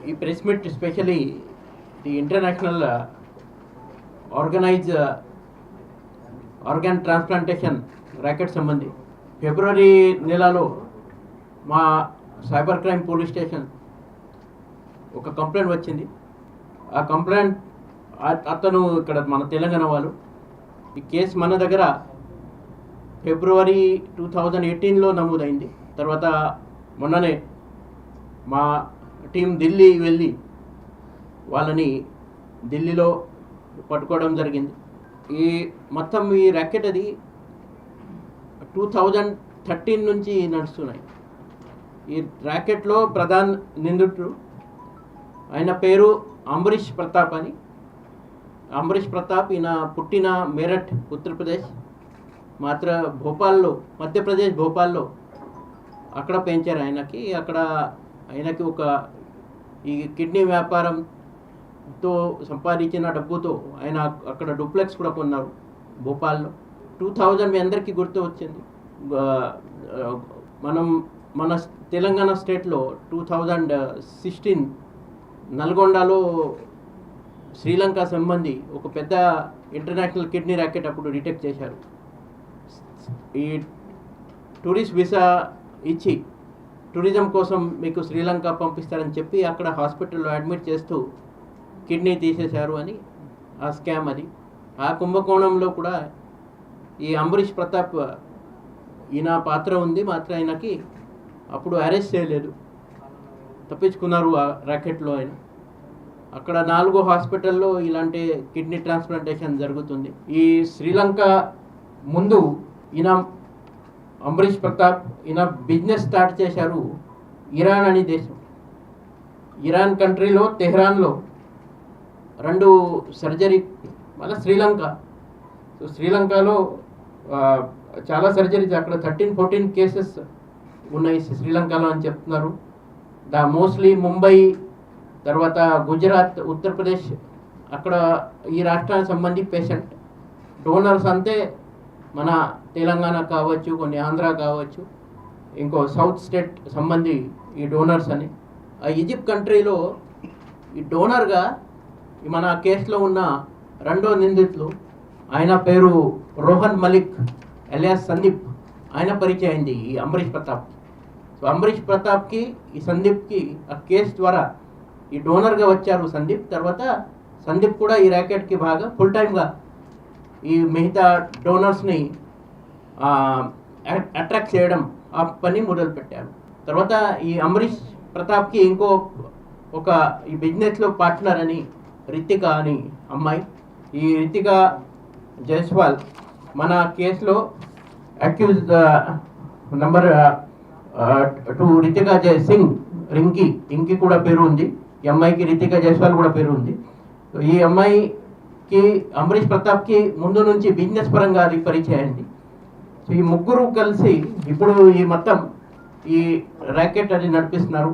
ఈ press meet specially the international organise organ transplantation racket సంబంధి February నెలలో మా సైబర్ క్రైమ్ పోలీస్ స్టేషన్ ఒక కంప్లైంట్ వచ్చింది. ఆ కంప్లైంట్ అతను ఇక్కడ మన తెలంగాణ వాళ్ళు. ఈ కేసు మన దగ్గర ఫిబ్రవరి 2018లో నమోదైంది. తర్వాత మొన్ననే మా టీం ఢిల్లీ వెళ్ళి వాళ్ళని ఢిల్లీలో పట్టుకోవడం జరిగింది. ఈ మొత్తం ఈ ర్యాకెట్ అది 2013 నుంచి నడుస్తున్నాయి. ఈ ర్యాకెట్లో ప్రధాన నిందితుడు ఆయన పేరు అంబరీష్ ప్రతాప్ అని. అంబరీష్ ప్రతాప్ ఈయన పుట్టిన మేరఠ్ ఉత్తరప్రదేశ్, మాత్ర భోపాల్లో మధ్యప్రదేశ్ భోపాల్లో అక్కడ పెంచారు ఆయనకి. అక్కడ ఆయనకి ఒక ఈ కిడ్నీ వ్యాపారంతో సంపాదించిన డబ్బుతో ఆయన అక్కడ డూప్లెక్స్ కూడా కొన్నారు భోపాల్లో. 2000 మీ అందరికీ గుర్తు వచ్చింది. మన తెలంగాణ స్టేట్లో 2016 నల్గొండలో శ్రీలంక సంబంధి ఒక పెద్ద ఇంటర్నేషనల్ కిడ్నీ ర్యాకెట్ అప్పుడు డిటెక్ట్ చేశారు. ఈ టూరిస్ట్ వీసా ఇచ్చి టూరిజం కోసం మీకు శ్రీలంక పంపిస్తారని చెప్పి అక్కడ హాస్పిటల్లో అడ్మిట్ చేస్తూ కిడ్నీ తీసేశారు అని ఆ స్కామ్ అది. ఆ కుంభకోణంలో కూడా ఈ అంబరీష్ ప్రతాప్ ఈయన పాత్ర ఉంది. మాత్రం ఆయనకి అప్పుడు అరెస్ట్ చేయలేదు, తప్పించుకున్నారు ఆ ర్యాకెట్లో. ఆయన అక్కడ 4 హాస్పిటల్లో ఇలాంటి కిడ్నీ ట్రాన్స్ప్లాంటేషన్ జరుగుతుంది. ఈ శ్రీలంక ముందు ఈయన అంబరీష్ ప్రతాప్ ఈయన బిజినెస్ స్టార్ట్ చేశారు ఇరాన్ అనే దేశం. ఇరాన్ కంట్రీలో తెహ్రాన్లో 2 సర్జరీ, మళ్ళీ శ్రీలంక. సో శ్రీలంకలో చాలా సర్జరీస్ అక్కడ 13-14 కేసెస్ ఉన్నాయి శ్రీలంకలో అని చెప్తున్నారు. మోస్ట్లీ ముంబై, తర్వాత గుజరాత్, ఉత్తరప్రదేశ్, అక్కడ ఈ రాష్ట్రానికి సంబంధించి పేషెంట్ డోనర్స్ అంతే మన తెలంగాణ కావచ్చు, కొన్ని ఆంధ్ర కావచ్చు, ఇంకో సౌత్ స్టేట్ సంబంధి ఈ డోనర్స్ అని. ఆ ఈజిప్ట్ కంట్రీలో ఈ డోనర్గా మన కేసులో ఉన్న 2వ నిందితులు ఆయన పేరు రోహన్ మలిక్ ఎలియాస్ సందీప్. ఆయన పరిచయం అయింది ఈ అంబరీష్ ప్రతాప్కి. సో అంబరీష్ ప్రతాప్కి ఈ సందీప్కి ఆ కేసు ద్వారా ఈ డోనర్గా వచ్చారు సందీప్. తర్వాత సందీప్ కూడా ఈ ర్యాకెట్కి బాగా ఫుల్ టైమ్గా ఈ మిగతా డోనర్స్ని అట్రాక్ట్ చేయడం ఆ పని మొదలుపెట్టారు. తర్వాత ఈ అంబరీష్ ప్రతాప్కి ఒక ఈ బిజినెస్లో పార్ట్నర్ అని రితిక అని అమ్మాయి. ఈ రితిక జైస్వాల్ మన కేసులో అక్యూజ్ నంబర్ 2 రితిక జై సింగ్, రింకి కూడా పేరు ఉంది. ఈ అమ్మాయికి రితిక జైస్వాల్ కూడా పేరు ఉంది. సో ఈ అమ్మాయికి అంబరీష్ ప్రతాప్కి ముందు నుంచి బిజినెస్ పరంగా అది పరిచయం అయింది. సో ఈ ముగ్గురు కలిసి ఇప్పుడు ఈ మొత్తం ఈ ర్యాకెట్ అది నడిపిస్తున్నారు.